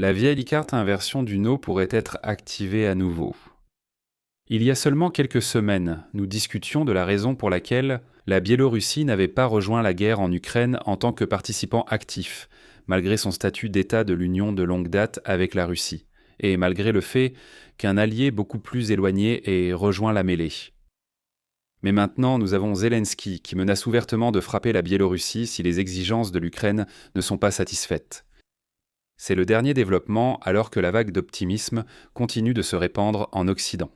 La vieille carte inversion du No pourrait être activée à nouveau. Il y a seulement quelques semaines, nous discutions de la raison pour laquelle la Biélorussie n'avait pas rejoint la guerre en Ukraine en tant que participant actif, malgré son statut d'État de l'Union de longue date avec la Russie, et malgré le fait qu'un allié beaucoup plus éloigné ait rejoint la mêlée. Mais maintenant, nous avons Zelensky qui menace ouvertement de frapper la Biélorussie si les exigences de l'Ukraine ne sont pas satisfaites. C'est le dernier développement alors que la vague d'optimisme continue de se répandre en Occident.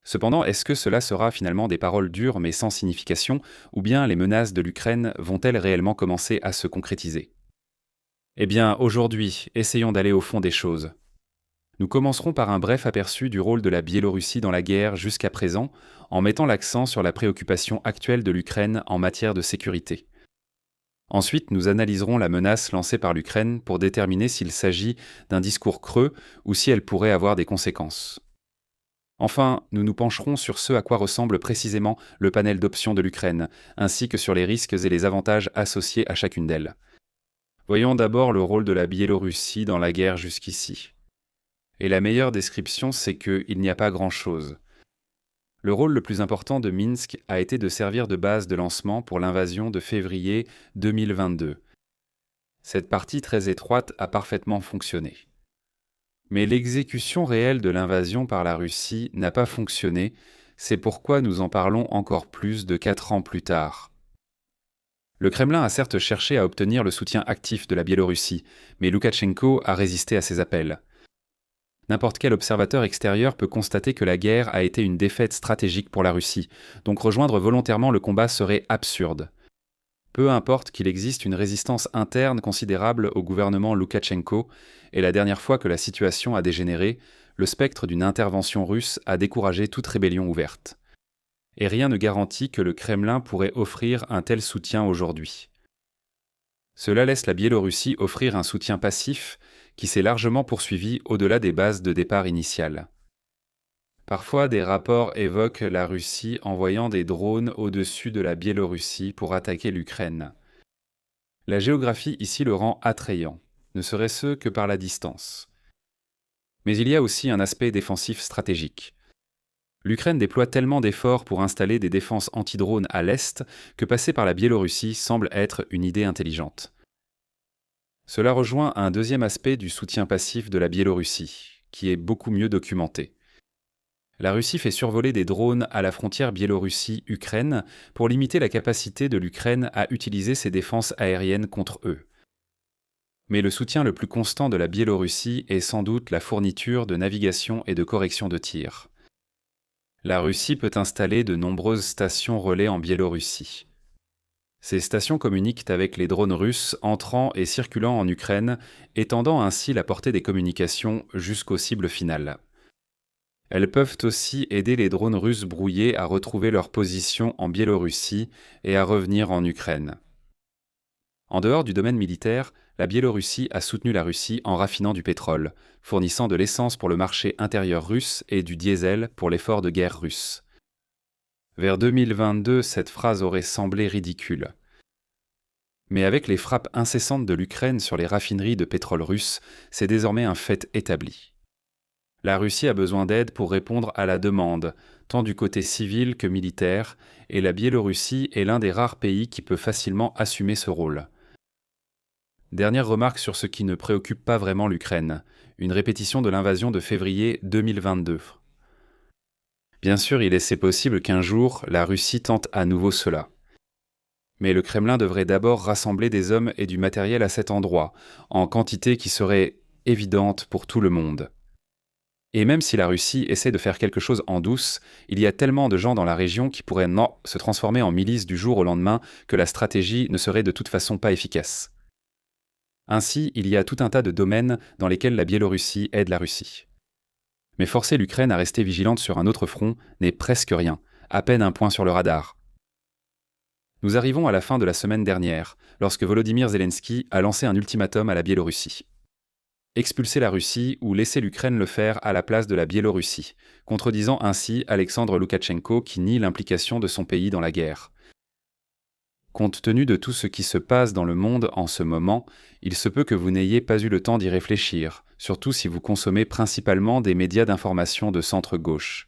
Cependant, est-ce que cela sera finalement des paroles dures mais sans signification, ou bien les menaces de l'Ukraine vont-elles réellement commencer à se concrétiser? Eh bien, aujourd'hui, essayons d'aller au fond des choses. Nous commencerons par un bref aperçu du rôle de la Biélorussie dans la guerre jusqu'à présent, en mettant l'accent sur la préoccupation actuelle de l'Ukraine en matière de sécurité. Ensuite, nous analyserons la menace lancée par l'Ukraine pour déterminer s'il s'agit d'un discours creux ou si elle pourrait avoir des conséquences. Enfin, nous nous pencherons sur ce à quoi ressemble précisément le panel d'options de l'Ukraine, ainsi que sur les risques et les avantages associés à chacune d'elles. Voyons d'abord le rôle de la Biélorussie dans la guerre jusqu'ici. Et la meilleure description, c'est qu'il n'y a pas grand-chose. Le rôle le plus important de Minsk a été de servir de base de lancement pour l'invasion de février 2022. Cette partie très étroite a parfaitement fonctionné. Mais l'exécution réelle de l'invasion par la Russie n'a pas fonctionné, c'est pourquoi nous en parlons encore plus de 4 ans plus tard. Le Kremlin a certes cherché à obtenir le soutien actif de la Biélorussie, mais Loukachenko a résisté à ses appels. N'importe quel observateur extérieur peut constater que la guerre a été une défaite stratégique pour la Russie, donc rejoindre volontairement le combat serait absurde. Peu importe qu'il existe une résistance interne considérable au gouvernement Loukachenko, et la dernière fois que la situation a dégénéré, le spectre d'une intervention russe a découragé toute rébellion ouverte. Et rien ne garantit que le Kremlin pourrait offrir un tel soutien aujourd'hui. Cela laisse la Biélorussie offrir un soutien passif qui s'est largement poursuivi au-delà des bases de départ initiales. Parfois, des rapports évoquent la Russie envoyant des drones au-dessus de la Biélorussie pour attaquer l'Ukraine. La géographie ici le rend attrayant, ne serait-ce que par la distance. Mais il y a aussi un aspect défensif stratégique. L'Ukraine déploie tellement d'efforts pour installer des défenses anti-drones à l'Est que passer par la Biélorussie semble être une idée intelligente. Cela rejoint un deuxième aspect du soutien passif de la Biélorussie, qui est beaucoup mieux documenté. La Russie fait survoler des drones à la frontière Biélorussie-Ukraine pour limiter la capacité de l'Ukraine à utiliser ses défenses aériennes contre eux. Mais le soutien le plus constant de la Biélorussie est sans doute la fourniture de navigation et de correction de tir. La Russie peut installer de nombreuses stations relais en Biélorussie. Ces stations communiquent avec les drones russes entrant et circulant en Ukraine, étendant ainsi la portée des communications jusqu'aux cibles finales. Elles peuvent aussi aider les drones russes brouillés à retrouver leur position en Biélorussie et à revenir en Ukraine. En dehors du domaine militaire, la Biélorussie a soutenu la Russie en raffinant du pétrole, fournissant de l'essence pour le marché intérieur russe et du diesel pour l'effort de guerre russe. Vers 2022, cette phrase aurait semblé ridicule. Mais avec les frappes incessantes de l'Ukraine sur les raffineries de pétrole russe, c'est désormais un fait établi. La Russie a besoin d'aide pour répondre à la demande, tant du côté civil que militaire, et la Biélorussie est l'un des rares pays qui peut facilement assumer ce rôle. Dernière remarque sur ce qui ne préoccupe pas vraiment l'Ukraine, une répétition de l'invasion de février 2022. Bien sûr, il est possible qu'un jour, la Russie tente à nouveau cela. Mais le Kremlin devrait d'abord rassembler des hommes et du matériel à cet endroit, en quantité qui serait évidente pour tout le monde. Et même si la Russie essaie de faire quelque chose en douce, il y a tellement de gens dans la région qui pourraient se transformer en milices du jour au lendemain que la stratégie ne serait de toute façon pas efficace. Ainsi, il y a tout un tas de domaines dans lesquels la Biélorussie aide la Russie. Mais forcer l'Ukraine à rester vigilante sur un autre front n'est presque rien, à peine un point sur le radar. Nous arrivons à la fin de la semaine dernière, lorsque Volodymyr Zelensky a lancé un ultimatum à la Biélorussie. Expulser la Russie ou laisser l'Ukraine le faire à la place de la Biélorussie, contredisant ainsi Alexandre Loukachenko qui nie l'implication de son pays dans la guerre. Compte tenu de tout ce qui se passe dans le monde en ce moment, il se peut que vous n'ayez pas eu le temps d'y réfléchir, surtout si vous consommez principalement des médias d'information de centre-gauche.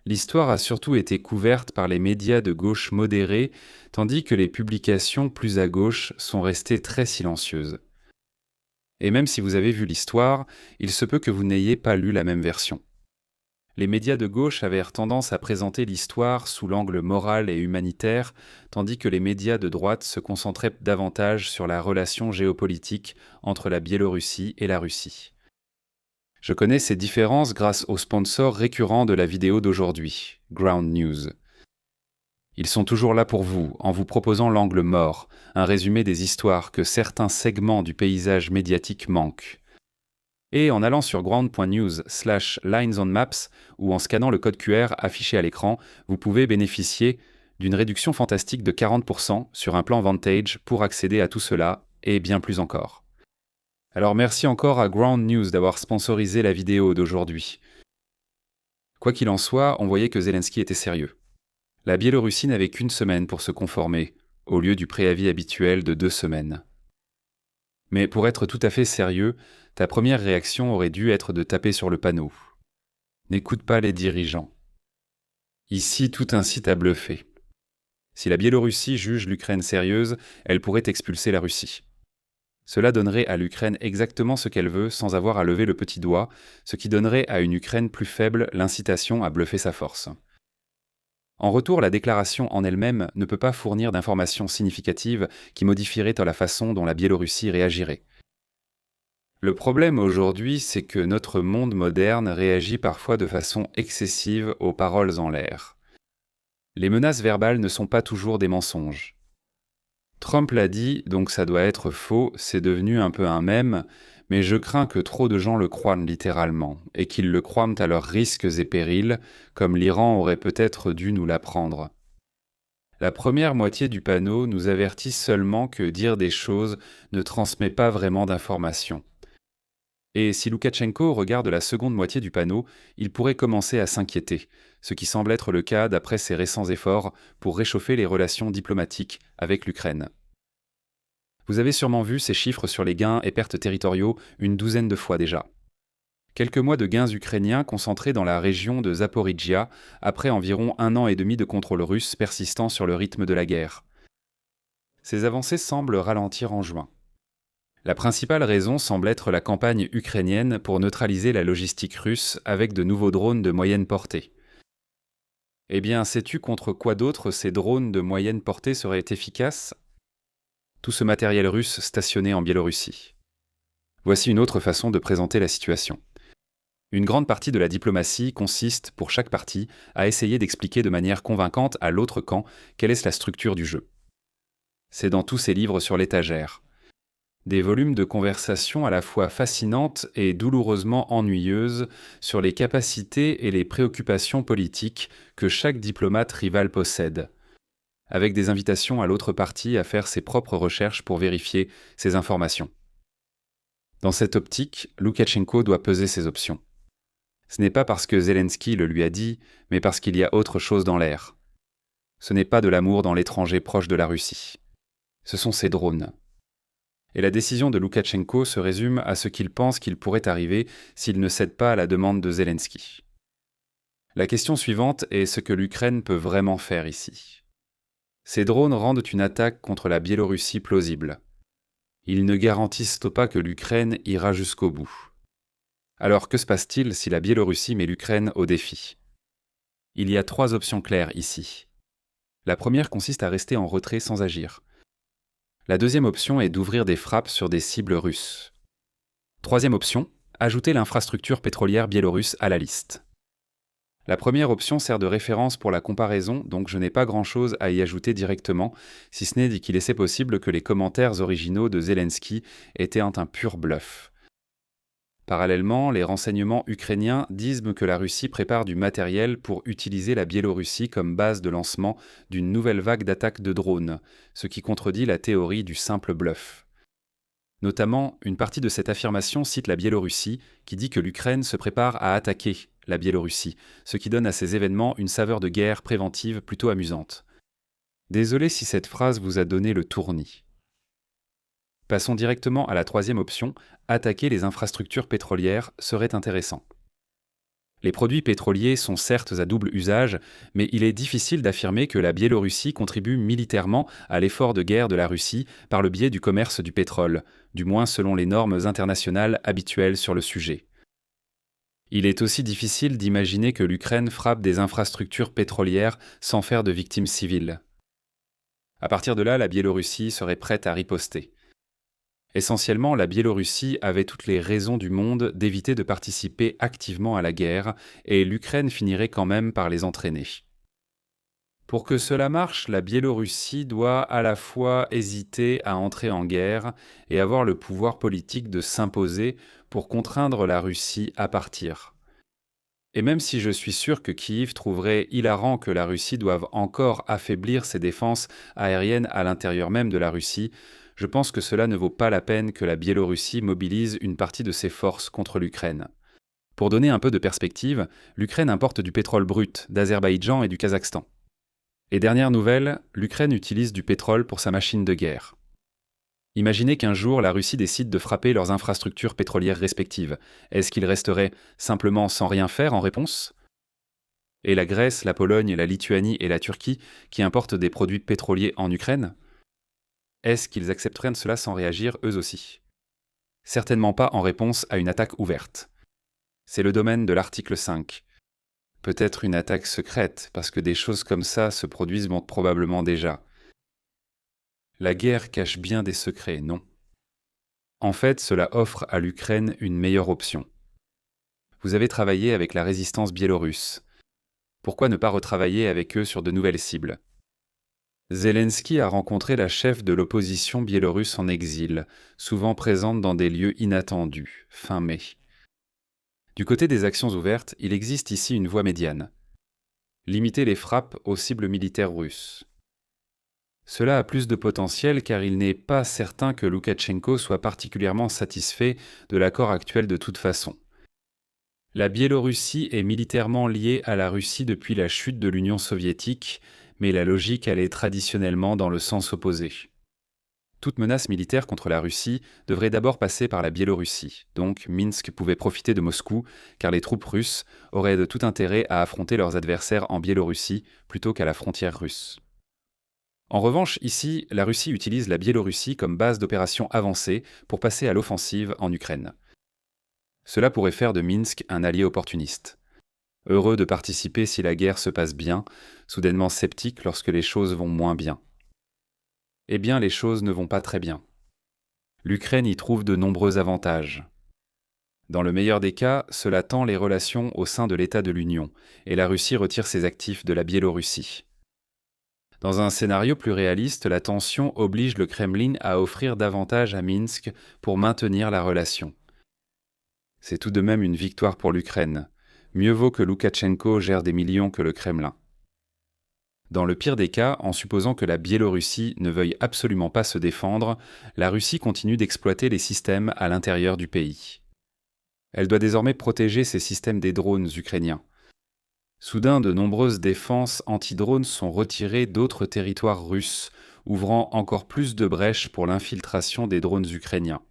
L'histoire a surtout été couverte par les médias de gauche modérés, tandis que les publications plus à gauche sont restées très silencieuses. Et même si vous avez vu l'histoire, il se peut que vous n'ayez pas lu la même version. Les médias de gauche avaient tendance à présenter l'histoire sous l'angle moral et humanitaire, tandis que les médias de droite se concentraient davantage sur la relation géopolitique entre la Biélorussie et la Russie. Je connais ces différences grâce aux sponsors récurrents de la vidéo d'aujourd'hui, Ground News. Ils sont toujours là pour vous, en vous proposant l'angle mort, un résumé des histoires que certains segments du paysage médiatique manquent. Et en allant sur ground.news/linesonmaps ou en scannant le code QR affiché à l'écran, vous pouvez bénéficier d'une réduction fantastique de 40% sur un plan Vantage pour accéder à tout cela et bien plus encore. Alors merci encore à Ground News d'avoir sponsorisé la vidéo d'aujourd'hui. Quoi qu'il en soit, on voyait que Zelensky était sérieux. La Biélorussie n'avait qu'une semaine pour se conformer, au lieu du préavis habituel de 2 semaines. Mais pour être tout à fait sérieux, ta première réaction aurait dû être de taper sur le panneau. N'écoute pas les dirigeants. Ici, tout incite à bluffer. Si la Biélorussie juge l'Ukraine sérieuse, elle pourrait expulser la Russie. Cela donnerait à l'Ukraine exactement ce qu'elle veut sans avoir à lever le petit doigt, ce qui donnerait à une Ukraine plus faible l'incitation à bluffer sa force. En retour, la déclaration en elle-même ne peut pas fournir d'informations significatives qui modifieraient la façon dont la Biélorussie réagirait. Le problème aujourd'hui, c'est que notre monde moderne réagit parfois de façon excessive aux paroles en l'air. Les menaces verbales ne sont pas toujours des mensonges. Trump l'a dit, donc ça doit être faux, c'est devenu un peu un mème, mais je crains que trop de gens le croient littéralement, et qu'ils le croient à leurs risques et périls, comme l'Iran aurait peut-être dû nous l'apprendre. La première moitié du panneau nous avertit seulement que dire des choses ne transmet pas vraiment d'informations. Et si Loukachenko regarde la seconde moitié du panneau, il pourrait commencer à s'inquiéter, ce qui semble être le cas d'après ses récents efforts pour réchauffer les relations diplomatiques avec l'Ukraine. Vous avez sûrement vu ces chiffres sur les gains et pertes territoriaux une douzaine de fois déjà. Quelques mois de gains ukrainiens concentrés dans la région de Zaporijia, après environ 1 an et demi de contrôle russe persistant sur le rythme de la guerre. Ces avancées semblent ralentir en juin. La principale raison semble être la campagne ukrainienne pour neutraliser la logistique russe avec de nouveaux drones de moyenne portée. Eh bien, sais-tu contre quoi d'autre ces drones de moyenne portée seraient efficaces ? Tout ce matériel russe stationné en Biélorussie. Voici une autre façon de présenter la situation. Une grande partie de la diplomatie consiste, pour chaque partie, à essayer d'expliquer de manière convaincante à l'autre camp quelle est la structure du jeu. C'est dans tous ces livres sur l'étagère. Des volumes de conversation à la fois fascinantes et douloureusement ennuyeuses sur les capacités et les préoccupations politiques que chaque diplomate rival possède, avec des invitations à l'autre partie à faire ses propres recherches pour vérifier ces informations. Dans cette optique, Loukachenko doit peser ses options. Ce n'est pas parce que Zelensky le lui a dit, mais parce qu'il y a autre chose dans l'air. Ce n'est pas de l'amour dans l'étranger proche de la Russie. Ce sont ces drones. Et la décision de Loukachenko se résume à ce qu'il pense qu'il pourrait arriver s'il ne cède pas à la demande de Zelensky. La question suivante est ce que l'Ukraine peut vraiment faire ici. Ces drones rendent une attaque contre la Biélorussie plausible. Ils ne garantissent pas que l'Ukraine ira jusqu'au bout. Alors que se passe-t-il si la Biélorussie met l'Ukraine au défi ? Il y a 3 options claires ici. La première consiste à rester en retrait sans agir. La deuxième option est d'ouvrir des frappes sur des cibles russes. Troisième option, ajouter l'infrastructure pétrolière biélorusse à la liste. La première option sert de référence pour la comparaison, donc je n'ai pas grand-chose à y ajouter directement, si ce n'est qu'il est possible que les commentaires originaux de Zelensky étaient un pur bluff. Parallèlement, les renseignements ukrainiens disent que la Russie prépare du matériel pour utiliser la Biélorussie comme base de lancement d'une nouvelle vague d'attaques de drones, ce qui contredit la théorie du simple bluff. Notamment, une partie de cette affirmation cite la Biélorussie, qui dit que l'Ukraine se prépare à attaquer la Biélorussie, ce qui donne à ces événements une saveur de guerre préventive plutôt amusante. Désolé si cette phrase vous a donné le tournis. Passons directement à la troisième option, attaquer les infrastructures pétrolières serait intéressant. Les produits pétroliers sont certes à double usage, mais il est difficile d'affirmer que la Biélorussie contribue militairement à l'effort de guerre de la Russie par le biais du commerce du pétrole, du moins selon les normes internationales habituelles sur le sujet. Il est aussi difficile d'imaginer que l'Ukraine frappe des infrastructures pétrolières sans faire de victimes civiles. À partir de là, la Biélorussie serait prête à riposter. Essentiellement, la Biélorussie avait toutes les raisons du monde d'éviter de participer activement à la guerre, et l'Ukraine finirait quand même par les entraîner. Pour que cela marche, la Biélorussie doit à la fois hésiter à entrer en guerre et avoir le pouvoir politique de s'imposer pour contraindre la Russie à partir. Et même si je suis sûr que Kiev trouverait hilarant que la Russie doive encore affaiblir ses défenses aériennes à l'intérieur même de la Russie, je pense que cela ne vaut pas la peine que la Biélorussie mobilise une partie de ses forces contre l'Ukraine. Pour donner un peu de perspective, l'Ukraine importe du pétrole brut d'Azerbaïdjan et du Kazakhstan. Et dernière nouvelle, l'Ukraine utilise du pétrole pour sa machine de guerre. Imaginez qu'un jour la Russie décide de frapper leurs infrastructures pétrolières respectives. Est-ce qu'ils resteraient simplement sans rien faire en réponse ? Et la Grèce, la Pologne, la Lituanie et la Turquie qui importent des produits pétroliers en Ukraine ? Est-ce qu'ils accepteraient cela sans réagir eux aussi ? Certainement pas en réponse à une attaque ouverte. C'est le domaine de l'article 5. Peut-être une attaque secrète, parce que des choses comme ça se produisent probablement déjà. La guerre cache bien des secrets, non ? En fait, cela offre à l'Ukraine une meilleure option. Vous avez travaillé avec la résistance biélorusse. Pourquoi ne pas retravailler avec eux sur de nouvelles cibles ? Zelensky a rencontré la chef de l'opposition biélorusse en exil, souvent présente dans des lieux inattendus, fin mai. Du côté des actions ouvertes, il existe ici une voie médiane. Limiter les frappes aux cibles militaires russes. Cela a plus de potentiel car il n'est pas certain que Loukachenko soit particulièrement satisfait de l'accord actuel de toute façon. La Biélorussie est militairement liée à la Russie depuis la chute de l'Union soviétique, mais la logique allait traditionnellement dans le sens opposé. Toute menace militaire contre la Russie devrait d'abord passer par la Biélorussie, donc Minsk pouvait profiter de Moscou, car les troupes russes auraient de tout intérêt à affronter leurs adversaires en Biélorussie plutôt qu'à la frontière russe. En revanche, ici, la Russie utilise la Biélorussie comme base d'opération avancée pour passer à l'offensive en Ukraine. Cela pourrait faire de Minsk un allié opportuniste. Heureux de participer si la guerre se passe bien, soudainement sceptique lorsque les choses vont moins bien. Eh bien, les choses ne vont pas très bien. L'Ukraine y trouve de nombreux avantages. Dans le meilleur des cas, cela tend les relations au sein de l'État de l'Union, et la Russie retire ses actifs de la Biélorussie. Dans un scénario plus réaliste, la tension oblige le Kremlin à offrir davantage à Minsk pour maintenir la relation. C'est tout de même une victoire pour l'Ukraine. Mieux vaut que Loukachenko gère des millions que le Kremlin. Dans le pire des cas, en supposant que la Biélorussie ne veuille absolument pas se défendre, la Russie continue d'exploiter les systèmes à l'intérieur du pays. Elle doit désormais protéger ces systèmes des drones ukrainiens. Soudain, de nombreuses défenses anti-drones sont retirées d'autres territoires russes, ouvrant encore plus de brèches pour l'infiltration des drones ukrainiens.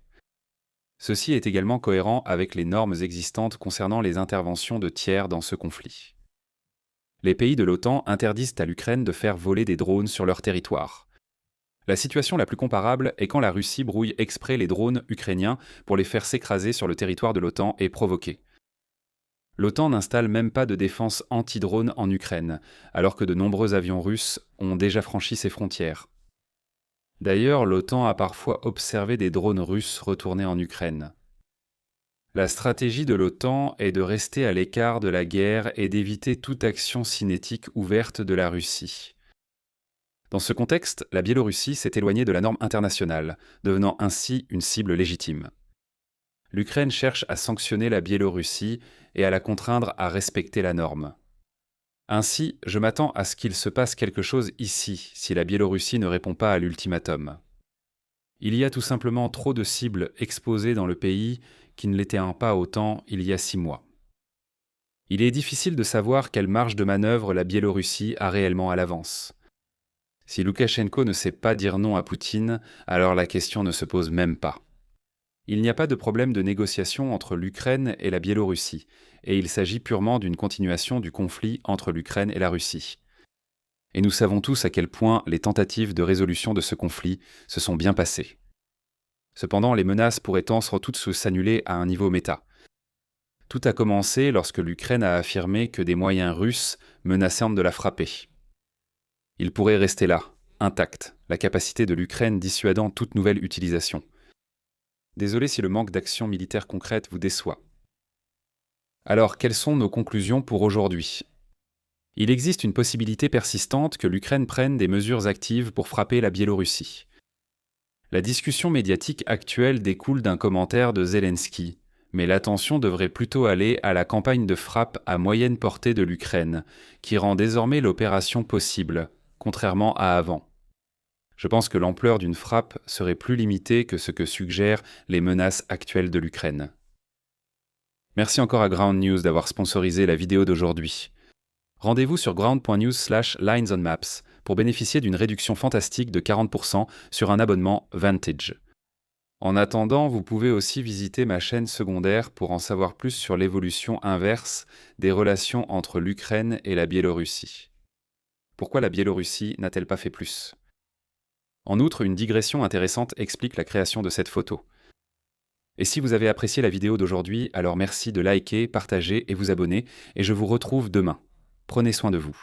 Ceci est également cohérent avec les normes existantes concernant les interventions de tiers dans ce conflit. Les pays de l'OTAN interdisent à l'Ukraine de faire voler des drones sur leur territoire. La situation la plus comparable est quand la Russie brouille exprès les drones ukrainiens pour les faire s'écraser sur le territoire de l'OTAN et provoquer. L'OTAN n'installe même pas de défense anti-drone en Ukraine, alors que de nombreux avions russes ont déjà franchi ses frontières. D'ailleurs, l'OTAN a parfois observé des drones russes retourner en Ukraine. La stratégie de l'OTAN est de rester à l'écart de la guerre et d'éviter toute action cinétique ouverte de la Russie. Dans ce contexte, la Biélorussie s'est éloignée de la norme internationale, devenant ainsi une cible légitime. L'Ukraine cherche à sanctionner la Biélorussie et à la contraindre à respecter la norme. Ainsi, je m'attends à ce qu'il se passe quelque chose ici si la Biélorussie ne répond pas à l'ultimatum. Il y a tout simplement trop de cibles exposées dans le pays qui ne l'étaient pas autant il y a 6 mois. Il est difficile de savoir quelle marge de manœuvre la Biélorussie a réellement à l'avance. Si Loukachenko ne sait pas dire non à Poutine, alors la question ne se pose même pas. Il n'y a pas de problème de négociation entre l'Ukraine et la Biélorussie, et il s'agit purement d'une continuation du conflit entre l'Ukraine et la Russie. Et nous savons tous à quel point les tentatives de résolution de ce conflit se sont bien passées. Cependant, les menaces pourraient tendre toutes s'annuler à un niveau méta. Tout a commencé lorsque l'Ukraine a affirmé que des moyens russes menaçaient de la frapper. Il pourrait rester là, intact, la capacité de l'Ukraine dissuadant toute nouvelle utilisation. Désolé si le manque d'action militaire concrète vous déçoit. Alors, quelles sont nos conclusions pour aujourd'hui ? Il existe une possibilité persistante que l'Ukraine prenne des mesures actives pour frapper la Biélorussie. La discussion médiatique actuelle découle d'un commentaire de Zelensky, mais l'attention devrait plutôt aller à la campagne de frappe à moyenne portée de l'Ukraine, qui rend désormais l'opération possible, contrairement à avant. Je pense que l'ampleur d'une frappe serait plus limitée que ce que suggèrent les menaces actuelles de l'Ukraine. Merci encore à Ground News d'avoir sponsorisé la vidéo d'aujourd'hui. Rendez-vous sur ground.news/linesonmaps pour bénéficier d'une réduction fantastique de 40% sur un abonnement Vantage. En attendant, vous pouvez aussi visiter ma chaîne secondaire pour en savoir plus sur l'évolution inverse des relations entre l'Ukraine et la Biélorussie. Pourquoi la Biélorussie n'a-t-elle pas fait plus ? En outre, une digression intéressante explique la création de cette photo. Et si vous avez apprécié la vidéo d'aujourd'hui, alors merci de liker, partager et vous abonner, et je vous retrouve demain. Prenez soin de vous.